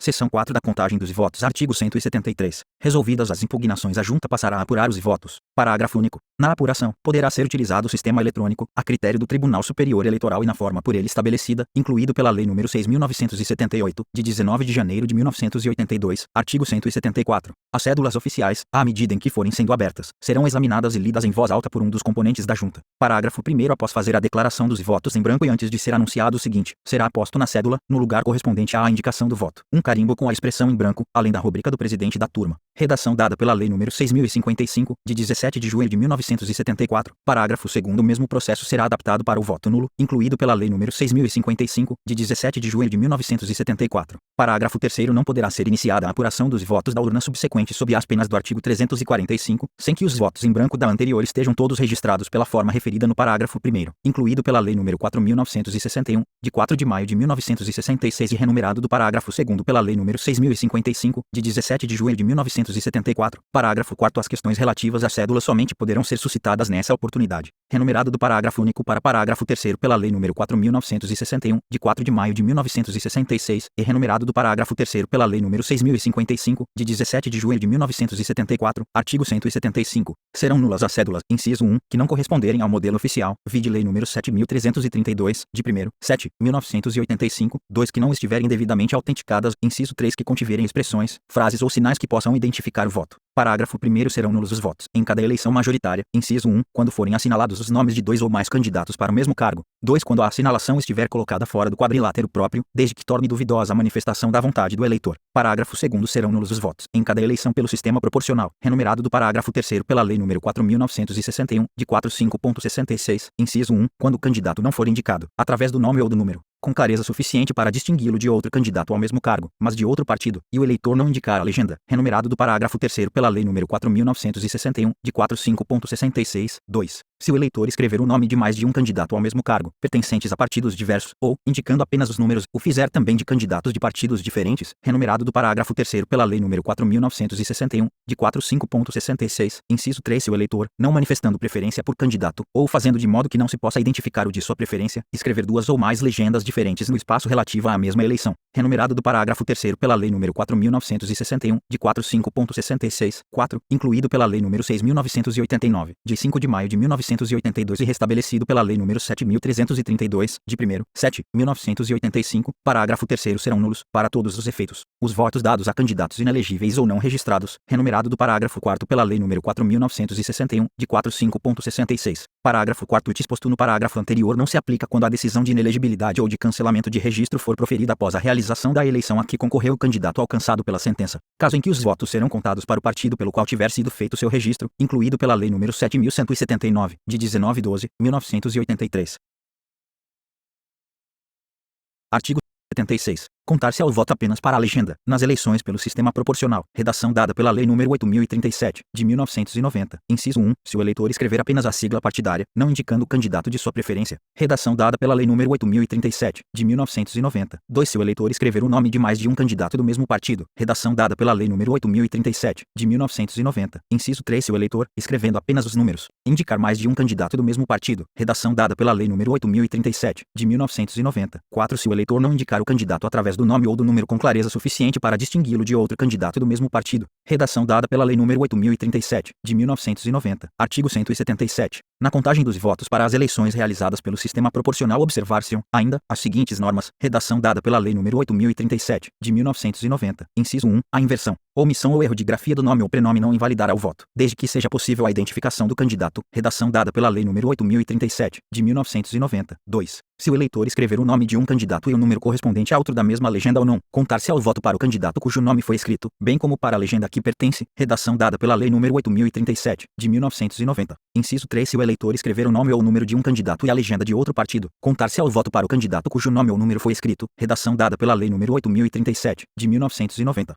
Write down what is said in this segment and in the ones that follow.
Seção 4 da contagem dos votos. Artigo 173. Resolvidas as impugnações, a Junta passará a apurar os votos. Parágrafo único. Na apuração, poderá ser utilizado o sistema eletrônico, a critério do Tribunal Superior Eleitoral e na forma por ele estabelecida, incluído pela Lei nº 6.978, de 19 de janeiro de 1982, artigo 174. As cédulas oficiais, à medida em que forem sendo abertas, serão examinadas e lidas em voz alta por um dos componentes da Junta. Parágrafo 1º. Após fazer a declaração dos votos em branco e antes de ser anunciado o seguinte, será posto na cédula, no lugar correspondente à indicação do voto, um carimbo com a expressão em branco, além da rúbrica do presidente da turma. Redação dada pela Lei nº 6.055, de 17 de junho de 1974. Parágrafo 2º. O mesmo processo será adaptado para o voto nulo, incluído pela Lei nº 6.055, de 17 de junho de 1974. Parágrafo 3º. Não poderá ser iniciada a apuração dos votos da urna subsequente sob as penas do artigo 345, sem que os votos em branco da anterior estejam todos registrados pela forma referida no parágrafo 1º, incluído pela Lei nº 4.961, de 4 de maio de 1966 e renumerado do parágrafo 2º pela Lei nº 6.055, de 17 de junho de 1974. Parágrafo 4º. As questões relativas à cédula somente poderão ser suscitadas nessa oportunidade. Renumerado do parágrafo único para parágrafo 3º pela Lei nº 4.961, de 4 de maio de 1966, e renumerado do parágrafo 3º pela Lei nº 6.055, de 17 de junho de 1974, artigo 175. Serão nulas as cédulas, inciso 1, que não corresponderem ao modelo oficial, vide Lei nº 7.332, de 1º, 7, 1985, 2 que não estiverem devidamente autenticadas, inciso 3 que contiverem expressões, frases ou sinais que possam identificar o voto. Parágrafo 1º. Serão nulos os votos, em cada eleição majoritária, inciso 1, quando forem assinalados os nomes de 2 ou mais candidatos para o mesmo cargo. 2. Quando a assinalação estiver colocada fora do quadrilátero próprio, desde que torne duvidosa a manifestação da vontade do eleitor. Parágrafo 2º. Serão nulos os votos, em cada eleição pelo sistema proporcional, renumerado do parágrafo 3º pela Lei nº 4.961, de 45.66, inciso 1, quando o candidato não for indicado, através do nome ou do número, com clareza suficiente para distingui-lo de outro candidato ao mesmo cargo, mas de outro partido, e o eleitor não indicar a legenda, renumerado do parágrafo 3º pela Lei nº 4.961, de 45.66, 2. Se o eleitor escrever o nome de mais de um candidato ao mesmo cargo, pertencentes a partidos diversos, ou, indicando apenas os números, o fizer também de candidatos de partidos diferentes, renumerado do parágrafo 3º pela Lei nº 4.961, de 45.66, inciso 3. Se o eleitor, não manifestando preferência por candidato, ou fazendo de modo que não se possa identificar o de sua preferência, escrever duas ou mais legendas diferentes no espaço relativo à mesma eleição, renumerado do parágrafo 3º pela Lei nº 4.961, de 45.66, 4, incluído pela Lei nº 6.989, de 5 de maio de 1982 e restabelecido pela Lei nº 7.332, de 1º, 7, 1985, parágrafo 3º. Serão nulos, para todos os efeitos, os votos dados a candidatos inelegíveis ou não registrados, renumerado do parágrafo 4º pela Lei nº 4.961, de 45.66. Parágrafo 4º. O disposto no parágrafo anterior não se aplica quando a decisão de inelegibilidade ou de cancelamento de registro for proferida após a realização da eleição a que concorreu o candidato alcançado pela sentença, caso em que os votos serão contados para o partido pelo qual tiver sido feito seu registro, incluído pela Lei nº 7.179, de 19/12/1983. Artigo 76. Contar-se ao voto apenas para a legenda, nas eleições pelo sistema proporcional. Redação dada pela Lei nº 8.037, de 1990, inciso 1, se o eleitor escrever apenas a sigla partidária, não indicando o candidato de sua preferência. Redação dada pela Lei nº 8.037, de 1990, 2, se o eleitor escrever o nome de mais de um candidato do mesmo partido. Redação dada pela Lei nº 8.037, de 1990, inciso 3, se o eleitor, escrevendo apenas os números, indicar mais de um candidato do mesmo partido. Redação dada pela Lei nº 8.037, de 1990, 4, se o eleitor não indicar o candidato através do nome ou do número com clareza suficiente para distingui-lo de outro candidato do mesmo partido. Redação dada pela Lei nº 8.037, de 1990. Artigo 177. Na contagem dos votos para as eleições realizadas pelo sistema proporcional observar-se-ão, ainda, as seguintes normas. Redação dada pela Lei nº 8.037, de 1990. Inciso 1. A inversão, omissão ou erro de grafia do nome ou prenome não invalidará o voto, desde que seja possível a identificação do candidato. Redação dada pela Lei nº 8.037, de 1990. 2. Se o eleitor escrever o nome de um candidato e o número correspondente a outro da mesma legenda ou não, contar-se ao voto para o candidato cujo nome foi escrito, bem como para a legenda a que pertence. Redação dada pela Lei nº 8.037, de 1990. Inciso 3. Se o eleitor escrever o nome ou o número de um candidato e a legenda de outro partido, contar-se ao voto para o candidato cujo nome ou número foi escrito. Redação dada pela Lei nº 8.037, de 1990.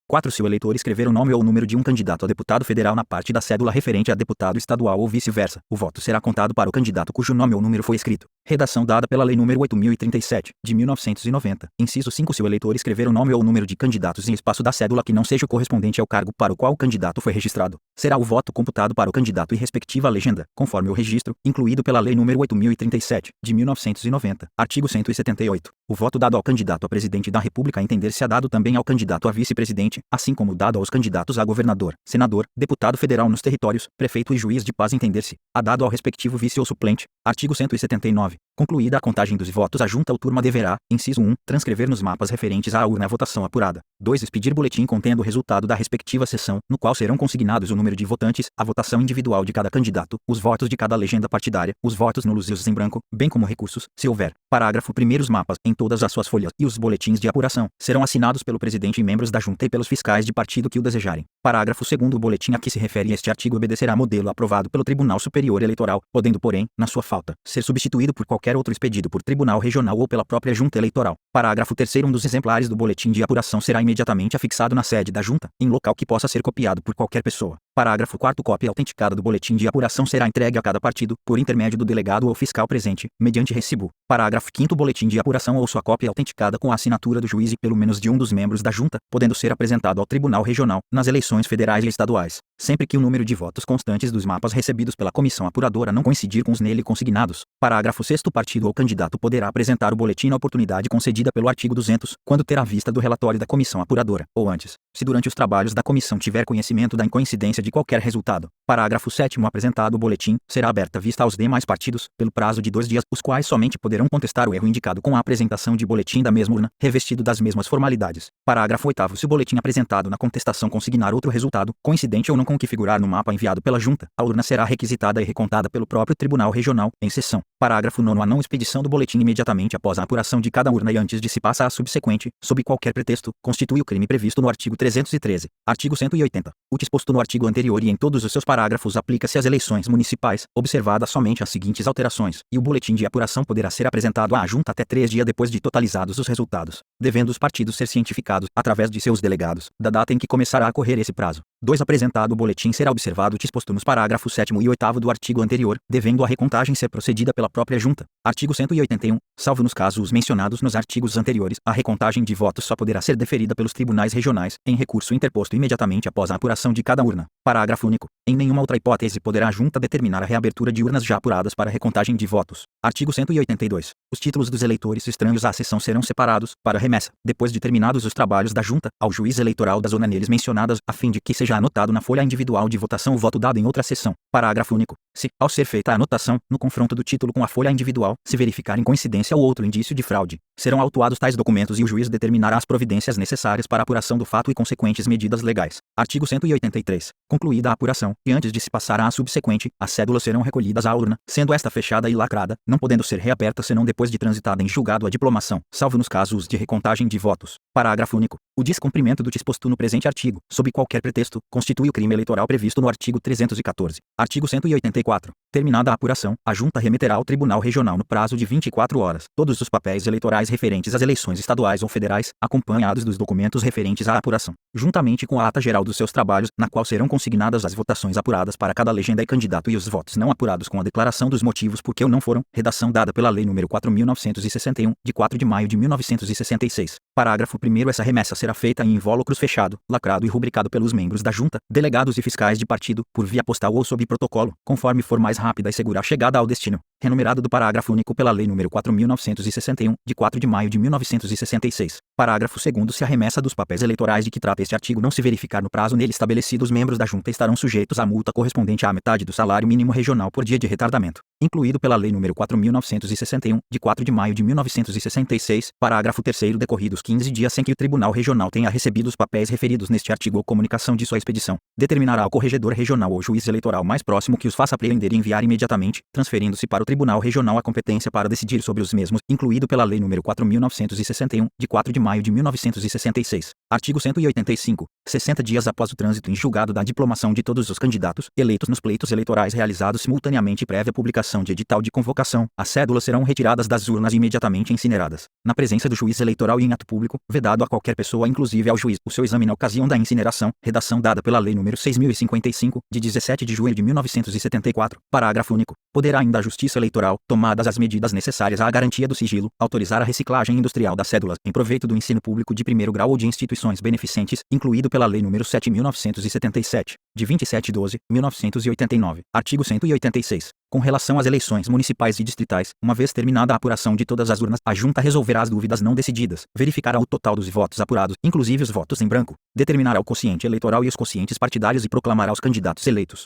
4. Se o eleitor escrever o nome ou o número de um candidato a deputado federal na parte da cédula referente a deputado estadual ou vice-versa, o voto será contado para o candidato cujo nome ou número foi escrito. Redação dada pela Lei nº 8.037, de 1990. Inciso 5. Se o eleitor escrever o nome ou o número de candidatos em espaço da cédula que não seja o correspondente ao cargo para o qual o candidato foi registrado, será o voto computado para o candidato e respectiva legenda, conforme o registro, incluído pela Lei nº 8.037, de 1990. Artigo 178. O voto dado ao candidato a presidente da República entender-se-á dado também ao candidato a vice-presidente, assim como dado aos candidatos a governador, senador, deputado federal nos territórios, prefeito e juiz de paz entender-se-á dado ao respectivo vice ou suplente. Artigo 179. Concluída a contagem dos votos, a junta ou turma deverá, inciso 1, transcrever nos mapas referentes à urna a votação apurada. 2. Expedir boletim contendo o resultado da respectiva sessão, no qual serão consignados o número de votantes, a votação individual de cada candidato, os votos de cada legenda partidária, os votos nulos e os em branco, bem como recursos, se houver. Parágrafo 1. Os mapas, em todas as suas folhas, e os boletins de apuração, serão assinados pelo presidente e membros da junta e pelos fiscais de partido que o desejarem. Parágrafo 2. O boletim a que se refere este artigo obedecerá modelo aprovado pelo Tribunal Superior Eleitoral, podendo, porém, na sua falta, ser substituído por qualquer outro expedido por tribunal regional ou pela própria junta eleitoral. Parágrafo 3. Um dos exemplares do boletim de apuração será imediatamente afixado na sede da junta, em local que possa ser copiado por qualquer pessoa. Parágrafo 4. Cópia autenticada do boletim de apuração será entregue a cada partido, por intermédio do delegado ou fiscal presente, mediante recibo. Parágrafo 5. Boletim de apuração ou sua cópia autenticada com a assinatura do juiz e pelo menos de um dos membros da junta, podendo ser apresentado ao Tribunal Regional, nas eleições federais e estaduais, sempre que o número de votos constantes dos mapas recebidos pela comissão apuradora não coincidir com os nele consignados. Parágrafo 6. Partido ou candidato poderá apresentar o boletim na oportunidade concedida pelo artigo 200, quando terá vista do relatório da comissão apuradora, ou antes, se durante os trabalhos da comissão tiver conhecimento da incoincidência de qualquer resultado. Parágrafo 7. Apresentado o boletim, será aberta vista aos demais partidos, pelo prazo de 2 dias, os quais somente poderão contestar o erro indicado com a apresentação de boletim da mesma urna, revestido das mesmas formalidades. Parágrafo 8. Se o boletim apresentado na contestação consignar outro resultado, coincidente ou não com o que figurar no mapa enviado pela junta, a urna será requisitada e recontada pelo próprio Tribunal Regional, em sessão. Parágrafo 9. A não expedição do boletim imediatamente após a apuração de cada urna e antes de se passar a subsequente, sob qualquer pretexto, constitui o crime previsto no artigo 313. Artigo 180. O disposto no artigo anterior e em todos os seus parágrafos aplica-se às eleições municipais, observadas somente as seguintes alterações, e o boletim de apuração poderá ser apresentado à junta até 3 dias depois de totalizados os resultados, devendo os partidos ser cientificados, através de seus delegados, da data em que começará a correr esse prazo. 2. Apresentado o boletim será observado o disposto nos parágrafos 7º e 8º do artigo anterior, devendo a recontagem ser procedida pela própria junta. Artigo 181. Salvo nos casos mencionados nos artigos anteriores, a recontagem de votos só poderá ser deferida pelos tribunais regionais, em recurso interposto imediatamente após a apuração de cada urna. Parágrafo único. Em nenhuma outra hipótese poderá a junta determinar a reabertura de urnas já apuradas para recontagem de votos. Artigo 182. Os títulos dos eleitores estranhos à sessão serão separados, para remessa, depois de terminados os trabalhos da junta, ao juiz eleitoral da zona neles mencionadas, a fim de que seja anotado na folha individual de votação o voto dado em outra sessão. Parágrafo único. Se, ao ser feita a anotação, no confronto do título com a folha individual, se verificar incoincidência ou outro indício de fraude, serão autuados tais documentos e o juiz determinará as providências necessárias para a apuração do fato e consequentes medidas legais. Artigo 183. Concluída a apuração, e antes de se passar à subsequente, as cédulas serão recolhidas à urna, sendo esta fechada e lacrada, não podendo ser reaberta senão depois de transitada em julgado a diplomação, salvo nos casos de recontagem de votos. Parágrafo único. O descumprimento do disposto no presente artigo, sob qualquer pretexto, constitui o crime eleitoral previsto no artigo 314. Artigo 184. Terminada a apuração, a junta remeterá ao Tribunal Regional no prazo de 24 horas todos os papéis eleitorais referentes às eleições estaduais ou federais, acompanhados dos documentos referentes à apuração, juntamente com a ata geral dos seus trabalhos, na qual serão consignadas as votações apuradas para cada legenda e candidato e os votos não apurados com a declaração dos motivos por que o não foram, redação dada pela Lei nº 4.961, de 4 de maio de 1966. Parágrafo 1º. Essa remessa será feita em invólucros fechado, lacrado e rubricado pelos membros da junta, delegados e fiscais de partido, por via postal ou sob protocolo, conforme for mais rápida e segura a chegada ao destino. Renumerado do parágrafo único pela Lei nº 4.961, de 4 de maio de 1966. Parágrafo 2º. Se a remessa dos papéis eleitorais de que trata este artigo não se verificar no prazo nele estabelecido, os membros da junta estarão sujeitos à multa correspondente à metade do salário mínimo regional por dia de retardamento, incluído pela Lei nº 4.961, de 4 de maio de 1966. Parágrafo 3º. Decorridos 15 dias sem que o Tribunal Regional tenha recebido os papéis referidos neste artigo ou comunicação de sua sua expedição, determinará ao corregedor regional ou juiz eleitoral mais próximo que os faça apreender e enviar imediatamente, transferindo-se para o Tribunal Regional a competência para decidir sobre os mesmos, incluído pela Lei nº 4.961, de 4 de maio de 1966. Artigo 185. 60 dias após o trânsito em julgado da diplomação de todos os candidatos eleitos nos pleitos eleitorais realizados simultaneamente e prévia publicação de edital de convocação, as cédulas serão retiradas das urnas e imediatamente incineradas, na presença do juiz eleitoral e em ato público, vedado a qualquer pessoa, inclusive ao juiz, o seu exame na ocasião da incineração. Redação dada pela Lei nº 6.055, de 17 de junho de 1974. Parágrafo único. Poderá ainda a Justiça Eleitoral, tomadas as medidas necessárias à garantia do sigilo, autorizar a reciclagem industrial das cédulas em proveito do ensino público de primeiro grau ou de instituições beneficentes, incluído pela Lei nº 7.977, de 27 de 12 de 1989. Artigo 186. Com relação às eleições municipais e distritais, uma vez terminada a apuração de todas as urnas, a Junta resolverá as dúvidas não decididas, verificará o total dos votos apurados, inclusive os votos em branco, determinará o quociente eleitoral e os quocientes partidários e proclamará os candidatos eleitos.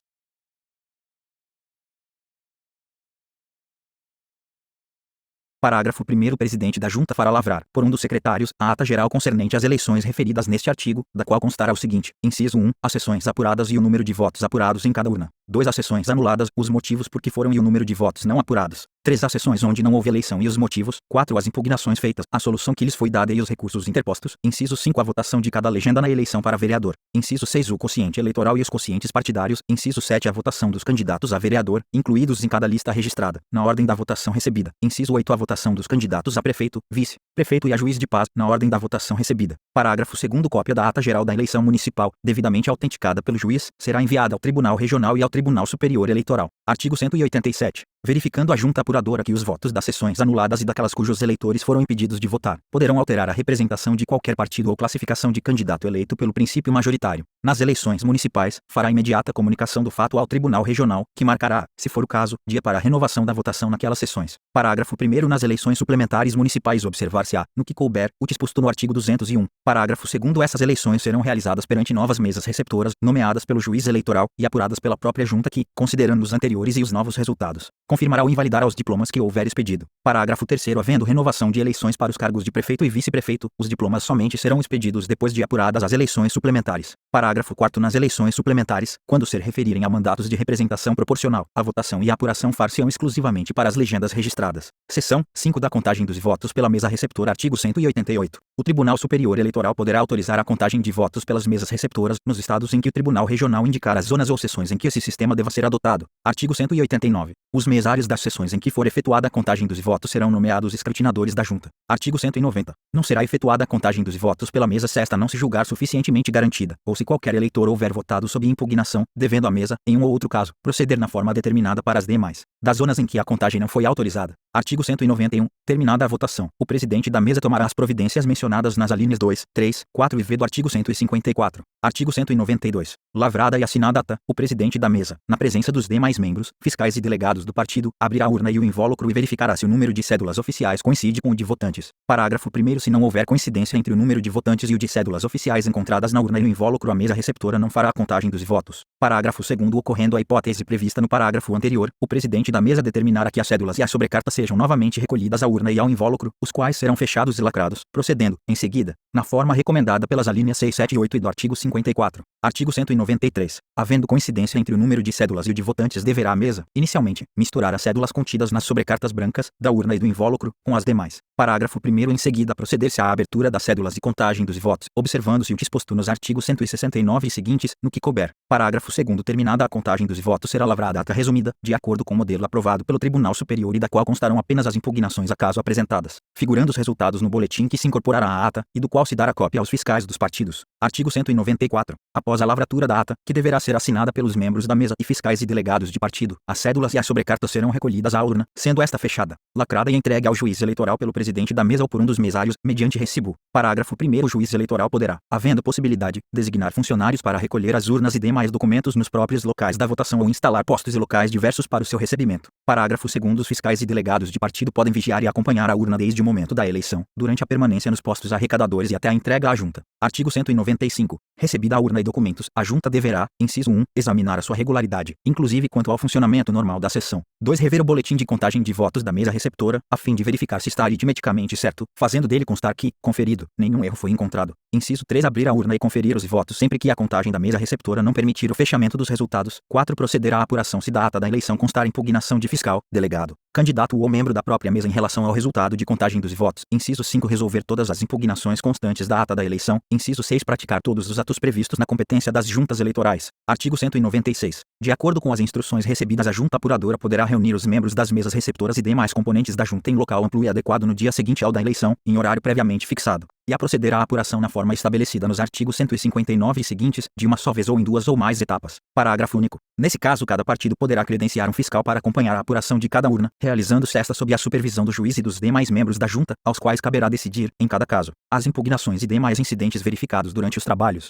Parágrafo 1º. O presidente da Junta fará lavrar, por um dos secretários, a ata geral concernente às eleições referidas neste artigo, da qual constará o seguinte: inciso 1, as sessões apuradas e o número de votos apurados em cada urna. 2. As sessões anuladas, os motivos por que foram e o número de votos não apurados. 3. As sessões onde não houve eleição e os motivos. 4. As impugnações feitas, a solução que lhes foi dada e os recursos interpostos. Inciso 5. A votação de cada legenda na eleição para vereador. Inciso 6. O quociente eleitoral e os quocientes partidários. Inciso 7. A votação dos candidatos a vereador, incluídos em cada lista registrada, na ordem da votação recebida. Inciso 8. A votação dos candidatos a prefeito, vice, prefeito e a juiz de paz, na ordem da votação recebida. Parágrafo 2º. Cópia da ata geral da eleição municipal, devidamente autenticada pelo juiz, será enviada ao Tribunal Regional e ao Tribunal Superior Eleitoral. Artigo 187. Verificando a junta apuradora que os votos das sessões anuladas e daquelas cujos eleitores foram impedidos de votar, poderão alterar a representação de qualquer partido ou classificação de candidato eleito pelo princípio majoritário. Nas eleições municipais, fará imediata comunicação do fato ao Tribunal Regional, que marcará, se for o caso, dia para a renovação da votação naquelas sessões. Parágrafo 1º. Nas eleições suplementares municipais observar-se-á, no que couber, o disposto no artigo 201. Parágrafo 2º. Essas eleições serão realizadas perante novas mesas receptoras, nomeadas pelo juiz eleitoral, e apuradas pela própria junta que, considerando os anteriores e os novos resultados, confirmará ou invalidará os diplomas que houver expedido. Parágrafo 3º. Havendo renovação de eleições para os cargos de prefeito e vice-prefeito, os diplomas somente serão expedidos depois de apuradas as eleições suplementares. Parágrafo 4º. Nas eleições suplementares, quando se referirem a mandatos de representação proporcional, a votação e a apuração far-se-ão exclusivamente para as legendas registradas. Seção 5 da contagem dos votos pela mesa receptora. Artigo 188. O Tribunal Superior Eleitoral poderá autorizar a contagem de votos pelas mesas receptoras, nos estados em que o Tribunal Regional indicar as zonas ou seções em que esse sistema deva ser adotado. Artigo 189. Os mesários das sessões em que for efetuada a contagem dos votos serão nomeados escrutinadores da Junta. Artigo 190. Não será efetuada a contagem dos votos pela mesa se esta não se julgar suficientemente garantida, ou se qualquer eleitor houver votado sob impugnação, devendo a mesa, em um ou outro caso, proceder na forma determinada para as demais das zonas em que a contagem não foi autorizada. Artigo 191. Terminada a votação, o presidente da mesa tomará as providências mencionadas nas alíneas 2, 3, 4 e v do artigo 154. Artigo 192. Lavrada e assinada a ata, o presidente da mesa, na presença dos demais membros, fiscais e delegados do partido, abrirá a urna e o invólucro e verificará se o número de cédulas oficiais coincide com o de votantes. Parágrafo 1º. Se não houver coincidência entre o número de votantes e o de cédulas oficiais encontradas na urna e no invólucro, a mesa receptora não fará a contagem dos votos. Parágrafo 2º. Ocorrendo a hipótese prevista no parágrafo anterior, o presidente da mesa determinará que as cédulas e a sobrecarta sejam novamente recolhidas à urna e ao invólucro, os quais serão fechados e lacrados, procedendo, em seguida, na forma recomendada pelas alíneas 6, 7 e 8 e do artigo 54. Artigo 193. Havendo coincidência entre o número de cédulas e o de votantes, deverá a mesa, inicialmente, misturar as cédulas contidas nas sobrecartas brancas, da urna e do invólucro, com as demais. Parágrafo 1º. Em seguida, proceder-se à abertura das cédulas e contagem dos votos, observando-se o disposto nos artigos 169 e seguintes, no que couber. Parágrafo 2º. Terminada a contagem dos votos, será lavrada a ata resumida, de acordo com o modelo aprovado pelo Tribunal Superior e da qual constarão apenas as impugnações acaso apresentadas, figurando os resultados no boletim que se incorporará à ata, e do qual se dará cópia aos fiscais dos partidos. Artigo 194. Após a lavratura da ata, que deverá ser assinada pelos membros da mesa e fiscais e delegados de partido, as cédulas e as sobrecartas serão recolhidas à urna, sendo esta fechada, lacrada e entregue ao juiz eleitoral pelo presidente da mesa ou por um dos mesários, mediante recibo. Parágrafo 1º. O juiz eleitoral poderá, havendo possibilidade, designar funcionários para recolher as urnas e demais documentos nos próprios locais da votação ou instalar postos e locais diversos para o seu recebimento. Parágrafo 2º. Os fiscais e delegados de partido podem vigiar e acompanhar a urna desde o momento da eleição, durante a permanência nos postos arrecadadores e até a entrega à junta. Artigo 195. Recebida a urna e documentos documentos, a Junta deverá, inciso 1, examinar a sua regularidade, inclusive quanto ao funcionamento normal da sessão. 2. Rever o boletim de contagem de votos da mesa receptora, a fim de verificar se está aritmeticamente certo, fazendo dele constar que, conferido, nenhum erro foi encontrado. Inciso 3. Abrir a urna e conferir os votos sempre que a contagem da mesa receptora não permitir o fechamento dos resultados. 4. Proceder à apuração se da ata da eleição constar impugnação de fiscal, delegado, candidato ou membro da própria mesa em relação ao resultado de contagem dos votos. Inciso 5. Resolver todas as impugnações constantes da ata da eleição. Inciso 6. Praticar todos os atos previstos na competência das juntas eleitorais. Artigo 196. De acordo com as instruções recebidas, a junta apuradora poderá reunir os membros das mesas receptoras e demais componentes da junta em local amplo e adequado no dia seguinte ao da eleição, em horário previamente fixado, e a proceder à apuração na forma estabelecida nos artigos 159 e seguintes, de uma só vez ou em duas ou mais etapas. Parágrafo único. Nesse caso, cada partido poderá credenciar um fiscal para acompanhar a apuração de cada urna, realizando-se esta sob a supervisão do juiz e dos demais membros da junta, aos quais caberá decidir, em cada caso, as impugnações e demais incidentes verificados durante os trabalhos.